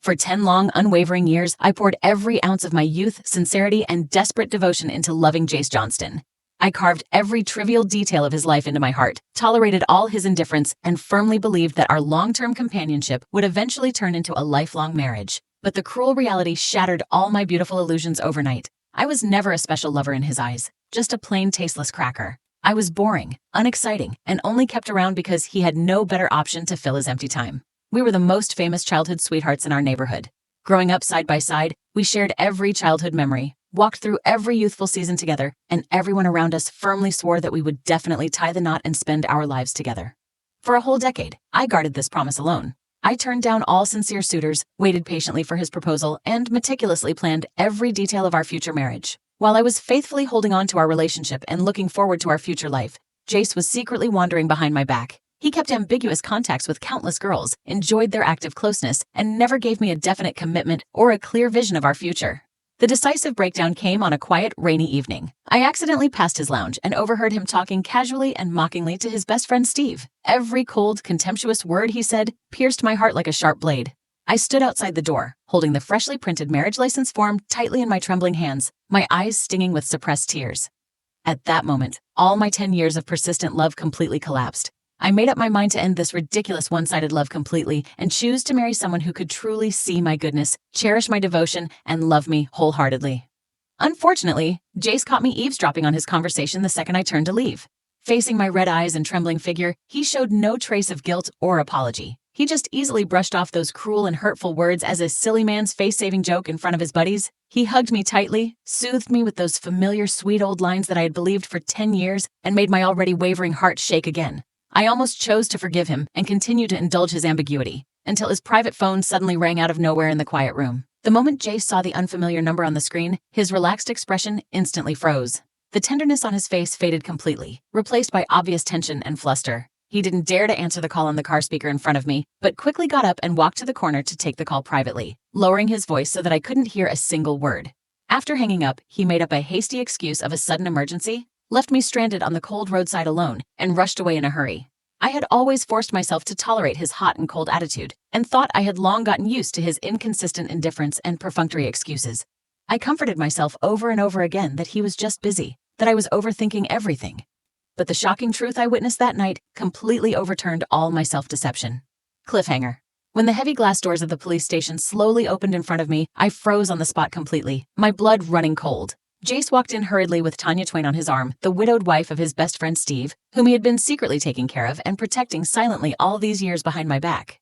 For 10 long, unwavering years, I poured every ounce of my youth, sincerity, and desperate devotion into loving Jace Johnston. I carved every trivial detail of his life into my heart, tolerated all his indifference, and firmly believed that our long-term companionship would eventually turn into a lifelong marriage. But the cruel reality shattered all my beautiful illusions overnight. I was never a special lover in his eyes, just a plain tasteless cracker. I was boring, unexciting, and only kept around because he had no better option to fill his empty time. We were the most famous childhood sweethearts in our neighborhood. Growing up side by side, we shared every childhood memory, walked through every youthful season together, and everyone around us firmly swore that we would definitely tie the knot and spend our lives together. For a whole decade, I guarded this promise alone. I turned down all sincere suitors, waited patiently for his proposal, and meticulously planned every detail of our future marriage. While I was faithfully holding on to our relationship and looking forward to our future life, Jace was secretly wandering behind my back. He kept ambiguous contacts with countless girls, enjoyed their active closeness, and never gave me a definite commitment or a clear vision of our future. The decisive breakdown came on a quiet, rainy evening. I accidentally passed his lounge and overheard him talking casually and mockingly to his best friend Steve. Every cold, contemptuous word he said pierced my heart like a sharp blade. I stood outside the door, holding the freshly printed marriage license form tightly in my trembling hands, my eyes stinging with suppressed tears. At that moment, all my 10 years of persistent love completely collapsed. I made up my mind to end this ridiculous one-sided love completely and choose to marry someone who could truly see my goodness, cherish my devotion, and love me wholeheartedly. Unfortunately, Jace caught me eavesdropping on his conversation the second I turned to leave. Facing my red eyes and trembling figure, he showed no trace of guilt or apology. He just easily brushed off those cruel and hurtful words as a silly man's face-saving joke in front of his buddies. He hugged me tightly, soothed me with those familiar sweet old lines that I had believed for 10 years, and made my already wavering heart shake again. I almost chose to forgive him and continue to indulge his ambiguity, until his private phone suddenly rang out of nowhere in the quiet room. The moment Jace saw the unfamiliar number on the screen, his relaxed expression instantly froze. The tenderness on his face faded completely, replaced by obvious tension and fluster. He didn't dare to answer the call on the car speaker in front of me, but quickly got up and walked to the corner to take the call privately, lowering his voice so that I couldn't hear a single word. After hanging up, he made up a hasty excuse of a sudden emergency, left me stranded on the cold roadside alone, and rushed away in a hurry. I had always forced myself to tolerate his hot and cold attitude, and thought I had long gotten used to his inconsistent indifference and perfunctory excuses. I comforted myself over and over again that he was just busy, that I was overthinking everything. But the shocking truth I witnessed that night completely overturned all my self-deception. Cliffhanger. When the heavy glass doors of the police station slowly opened in front of me, I froze on the spot completely, my blood running cold. Jace walked in hurriedly with Tanya Twain on his arm, the widowed wife of his best friend Steve, whom he had been secretly taking care of and protecting silently all these years behind my back.